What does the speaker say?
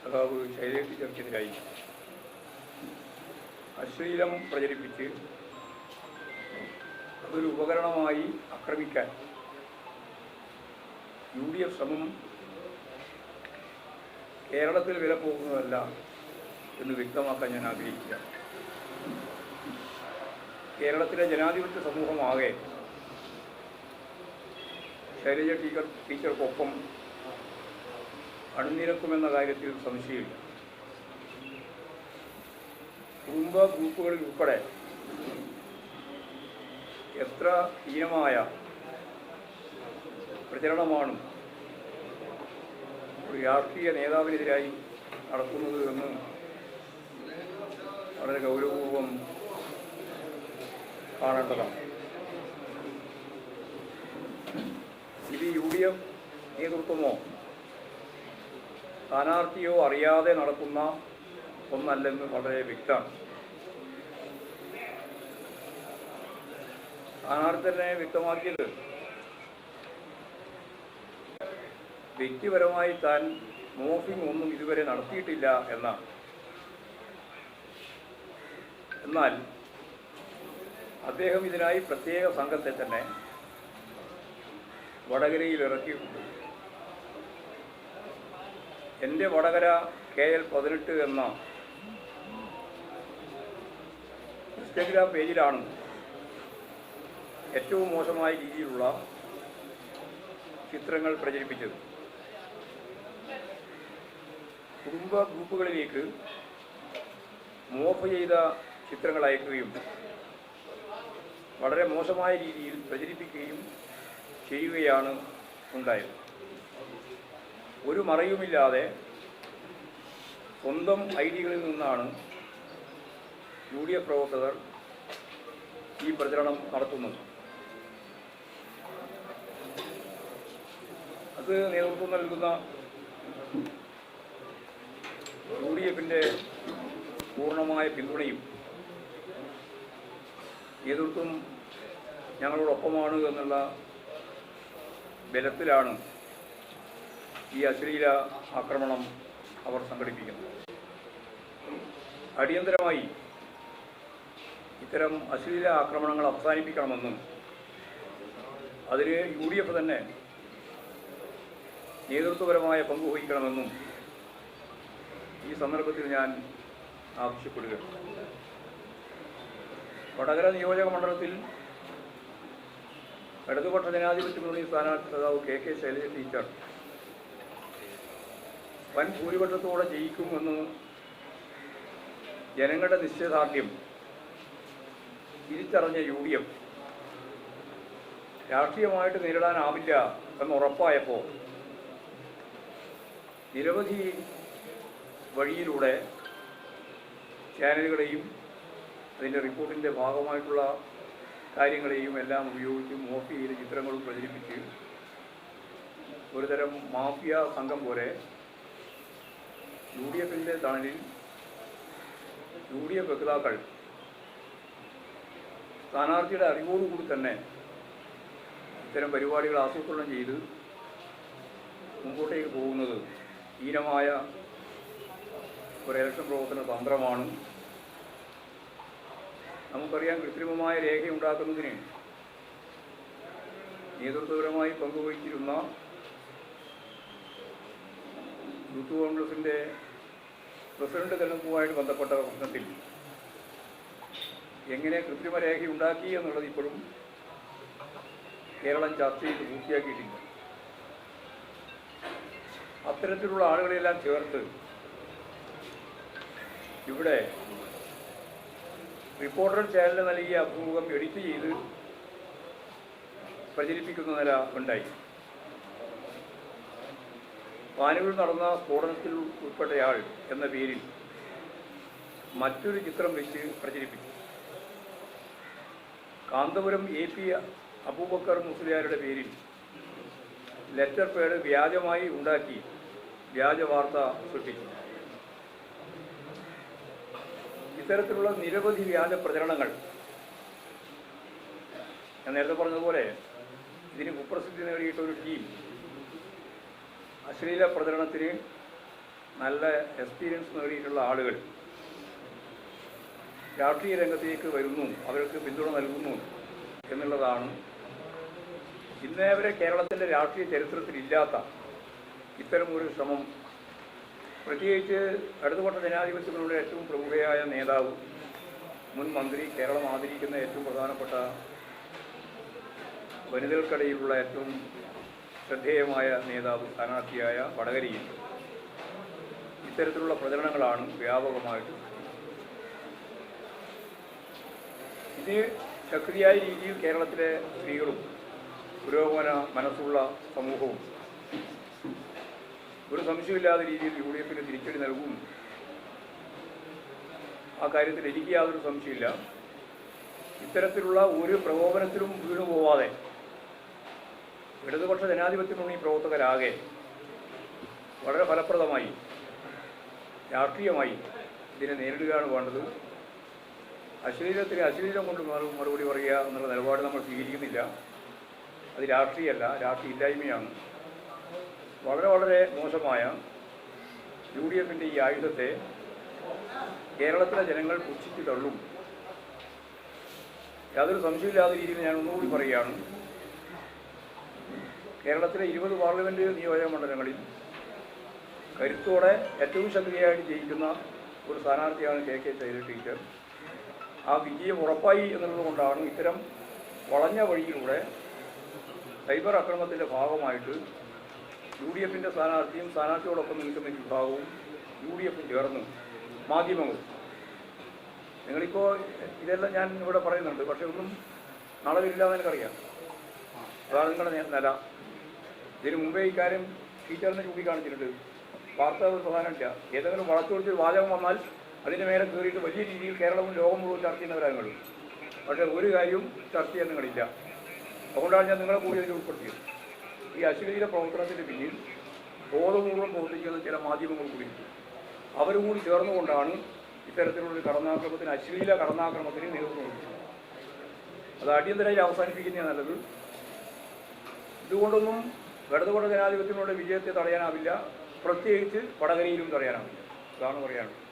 സഖാവ് ശൈലജ ടീച്ചർക്കെതിരായി അശ്ലീലം പ്രചരിപ്പിച്ച് അതൊരു ഉപകരണമായി ആക്രമിക്കാൻ UDF ശ്രമം കേരളത്തിൽ വില പോകുന്നതല്ല എന്ന് വ്യക്തമാക്കാൻ ഞാൻ ആഗ്രഹിക്കുക. കേരളത്തിലെ ജനാധിപത്യ സമൂഹമാകെ ശൈലജ ടീച്ചർക്കൊപ്പം അണിനിരക്കുമെന്ന കാര്യത്തിൽ സംശയമില്ല. കുടുംബ ഗ്രൂപ്പുകളിൽ ഉൾപ്പെടെ എത്ര ഹീനമായ പ്രചരണമാണ് ഒരു രാഷ്ട്രീയ നേതാവിനെതിരായി നടക്കുന്നത് എന്ന് വളരെ ഗൗരവപൂർവം കാണേണ്ടതാണ്. ഇത് UDF നേതൃത്വമോ സ്ഥാനാർത്ഥിയോ അറിയാതെ നടക്കുന്ന ഒന്നല്ലെന്ന് വളരെ വ്യക്തമാണ്. സ്ഥാനാർത്ഥി തന്നെ വ്യക്തമാക്കിയത് വ്യക്തിപരമായി താൻ മോർഫിംഗ് ഒന്നും ഇതുവരെ നടത്തിയിട്ടില്ല എന്നാണ്. എന്നാൽ അദ്ദേഹം ഇതിനായി പ്രത്യേക സംഘത്തെ തന്നെ വടകരയിൽ ഇറക്കിയിട്ടുണ്ട്. എൻ്റെ വടകര KL18 എന്ന ഇൻസ്റ്റഗ്രാം പേജിലാണ് ഏറ്റവും മോശമായ രീതിയിലുള്ള ചിത്രങ്ങൾ പ്രചരിപ്പിച്ചത്. കുടുംബ ഗ്രൂപ്പുകളിലേക്ക് മോർഫ് ചെയ്ത ചിത്രങ്ങൾ അയക്കുകയും വളരെ മോശമായ രീതിയിൽ പ്രചരിപ്പിക്കുകയും ചെയ്യുകയാണ് ഉണ്ടായത്. ഒരു മറയുമില്ലാതെ സ്വന്തം ഐഡികളിൽ നിന്നാണ് UDF പ്രവർത്തകർ ഈ പ്രചരണം നടത്തുന്നത്. അത് നേതൃത്വം നൽകുന്ന UDFൻ്റെ പൂർണ്ണമായ പിന്തുണയും നേതൃത്വം ഞങ്ങളോടൊപ്പമാണ് എന്നുള്ള ബലത്തിലാണ് ഈ അശ്ലീല ആക്രമണം അവർ സംഘടിപ്പിക്കുന്നത്. അടിയന്തരമായി ഇത്തരം അശ്ലീല ആക്രമണങ്ങൾ അവസാനിപ്പിക്കണമെന്നും അതിന് UDF തന്നെ നേതൃത്വപരമായ പങ്കുവഹിക്കണമെന്നും ഈ സന്ദർഭത്തിൽ ഞാൻ ആവശ്യപ്പെടുകയാണ്. വടകര നിയോജക മണ്ഡലത്തിൽ ഇടതുപക്ഷ ജനാധിപത്യ മുന്നണി സ്ഥാനാർത്ഥി സഖാവ് KK ശൈലജ ടീച്ചർ വൻ ഭൂരിപക്ഷത്തോടെ ജയിക്കുമെന്ന് ജനങ്ങളുടെ നിശ്ചയദാർഢ്യം തിരിച്ചറിഞ്ഞ UDF രാഷ്ട്രീയമായിട്ട് നേരിടാനാവില്ല എന്നുറപ്പായപ്പോൾ നിരവധി വഴിയിലൂടെ ചാനലുകളെയും അതിൻ്റെ റിപ്പോർട്ടിൻ്റെ ഭാഗമായിട്ടുള്ള കാര്യങ്ങളെയും എല്ലാം ഉപയോഗിച്ച് മോർഫ് ചെയ്ത ചിത്രങ്ങളും പ്രചരിപ്പിച്ച് ഒരുതരം മാഫിയ സംഘം പോലെ UDFൻ്റെ തണലിൽ UDF വക്താക്കൾ സ്ഥാനാർത്ഥിയുടെ അറിവോടുകൂടി തന്നെ ഇത്തരം പരിപാടികൾ ആസൂത്രണം ചെയ്ത് മുമ്പോട്ടേക്ക് പോകുന്നത് ഹീനമായ ഒരു ഇലക്ഷൻ പ്രവർത്തന തന്ത്രമാണ്. നമുക്കറിയാം, കൃത്രിമമായ രേഖയുണ്ടാക്കുന്നതിന് നേതൃത്വപരമായി പങ്കുവഹിച്ചിരുന്ന യൂത്ത് കോൺഗ്രസിൻ്റെ പ്രസിഡന്റ് തെരഞ്ഞെടുപ്പുമായിട്ട് ബന്ധപ്പെട്ട പ്രശ്നത്തിൽ എങ്ങനെ കൃത്രിമ രേഖയുണ്ടാക്കി എന്നുള്ളത് ഇപ്പോഴും കേരളം ചർച്ച ചെയ്ത് പൂർത്തിയാക്കിയിട്ടില്ല. അത്തരത്തിലുള്ള ആളുകളെല്ലാം ചേർത്ത് ഇവിടെ റിപ്പോർട്ടർ ചാനലിന് നൽകിയ അഭിമുഖം എഡിറ്റ് ചെയ്ത് പ്രചരിപ്പിക്കുന്ന നില ഉണ്ടായി. പാനൂരിൽ നടന്ന സ്ഫോടനത്തിൽ ഉൾപ്പെട്ടയാൾ എന്ന പേരിൽ മറ്റൊരു ചിത്രം വെച്ച് പ്രചരിപ്പിച്ചു. കാന്തപുരം AP അബൂബക്കർ മുസ്ലിയാരുടെ പേരിൽ ലെറ്റർ പേഡ് വ്യാജമായി ഉണ്ടാക്കി വ്യാജ വാർത്ത സൃഷ്ടിച്ചു. ഇത്തരത്തിലുള്ള നിരവധി വ്യാജ പ്രചരണങ്ങൾ, ഞാൻ നേരത്തെ പറഞ്ഞതുപോലെ ഇതിന് കുപ്രസിദ്ധി നേടിയിട്ടൊരു ടീം അശ്ലീല പ്രചരണത്തിന് നല്ല എക്സ്പീരിയൻസ് നേടിയിട്ടുള്ള ആളുകൾ രാഷ്ട്രീയ രംഗത്തേക്ക് വരുന്നു, അവർക്ക് പിന്തുണ നൽകുന്നു എന്നുള്ളതാണ് ഇന്നേ വരെ കേരളത്തിൻ്റെ രാഷ്ട്രീയ ചരിത്രത്തിലില്ലാത്ത ഇത്തരം ഒരു ശ്രമം. പ്രത്യേകിച്ച് ഇടതുപക്ഷ ജനാധിപത്യങ്ങളുടെ ഏറ്റവും പ്രമുഖയായ നേതാവ്, മുൻ മന്ത്രി, കേരളം ആദരിക്കുന്ന ഏറ്റവും പ്രധാനപ്പെട്ട വനിതകൾക്കിടയിലുള്ള ഏറ്റവും ശ്രദ്ധേയമായ നേതാവ്, സ്ഥാനാർത്ഥിയായ വടകരയിൽ ഇത്തരത്തിലുള്ള പ്രചരണങ്ങളാണ് വ്യാപകമായിട്ട്. ഇത് ശക്തിയായ രീതിയിൽ കേരളത്തിലെ സ്ത്രീകളും പുരോഗമന മനസ്സുള്ള സമൂഹവും ഒരു സംശയമില്ലാത്ത രീതിയിൽ UDF തിരിച്ചടി നൽകും. ആ കാര്യത്തിൽ എനിക്ക് യാതൊരു സംശയമില്ല. ഇത്തരത്തിലുള്ള ഒരു പ്രകോപനത്തിലും വീണുപോവാതെ ഇടതുപക്ഷ ജനാധിപത്യ മുന്നണി പ്രവർത്തകരാകെ വളരെ ഫലപ്രദമായി രാഷ്ട്രീയമായി ഇതിനെ നേരിടുകയാണ് വേണ്ടത്. അശ്ലീലത്തിന് അശ്ലീലം കൊണ്ട് മറുപടി പറയുക എന്നുള്ള നിലപാട് നമ്മൾ സ്വീകരിക്കുന്നില്ല. അത് രാഷ്ട്രീയമല്ല, രാഷ്ട്രീയ ഇല്ലായ്മയാണ്. വളരെ വളരെ മോശമായ UDF ഈ ആയുധത്തെ കേരളത്തിലെ ജനങ്ങൾ പുച്ഛിച്ചു തള്ളും. യാതൊരു സംശയമില്ലാത്ത രീതിയിൽ ഞാൻ ഒന്നുകൂടി പറയുകയാണ്, കേരളത്തിലെ 20 പാർലമെൻറ്റ് നിയോജക മണ്ഡലങ്ങളിൽ കരുത്തോടെ ഏറ്റവും ശക്തിയായിട്ട് ജയിക്കുന്ന ഒരു സ്ഥാനാർത്ഥിയാണ് KK ശൈലജ ടീച്ചർ. ആ വിജയം ഉറപ്പായി എന്നുള്ളത് കൊണ്ടാണ് ഇത്തരം വളഞ്ഞ വഴിയിലൂടെ സൈബർ ആക്രമണത്തിൻ്റെ ഭാഗമായിട്ട് UDF സ്ഥാനാർത്ഥിയും സ്ഥാനാർത്ഥിയോടൊപ്പം നിൽക്കുന്ന വിഭാഗവും UDF ചേർന്ന് മാധ്യമങ്ങൾ, നിങ്ങളിപ്പോൾ ഇതെല്ലാം ഞാൻ ഇവിടെ പറയുന്നുണ്ട്, പക്ഷേ ഒന്നും നാളെ വരില്ല എന്ന് എനിക്കറിയാം. അതാണ് നിങ്ങളുടെ നില. ഇതിന് മുമ്പേ ഇക്കാര്യം ടീച്ചറിനെ ചൂണ്ടിക്കാണിച്ചിട്ടുണ്ട്. വാർത്ത ഒരു പ്രധാനമില്ല. ഏതെങ്കിലും വളച്ചൊടിച്ചൊരു വാചകം വന്നാൽ അതിൻ്റെ മേലെ കയറിയിട്ട് വലിയ രീതിയിൽ കേരളവും ലോകം മുഴുവൻ ചർച്ച ചെയ്യുന്നവരാണ് നിങ്ങൾ. പക്ഷേ ഒരു കാര്യവും ചർച്ച ചെയ്യാൻ നിങ്ങളില്ല. അതുകൊണ്ടാണ് ഞാൻ നിങ്ങളെ കൂടി അതിൽ ഉൾപ്പെടുത്തിയത്. ഈ അശ്ലീല പ്രവർത്തനത്തിൻ്റെ പിന്നിൽ ബോധപൂർവം പ്രവർത്തിക്കുന്ന ചില മാധ്യമങ്ങൾ കൂടി അവരും കൂടി ചേർന്നുകൊണ്ടാണ് ഇത്തരത്തിലുള്ളൊരു കടന്നാക്രമണത്തിന്, അശ്ലീല കടന്നാക്രമണത്തിന് നേതൃത്വം കൊടുക്കുന്നത്. അത് അടിയന്തരമായി അവസാനിപ്പിക്കുന്നതാണ് നല്ലത്. ഇതുകൊണ്ടൊന്നും ഇടതുപക്ഷ ജനാധിപത്യങ്ങളുടെ വിജയത്തെ തടയാനാവില്ല, പ്രത്യേകിച്ച് വടകരയിലും തടയാനാവില്ല. അതാണ് പറയാനുള്ളത്.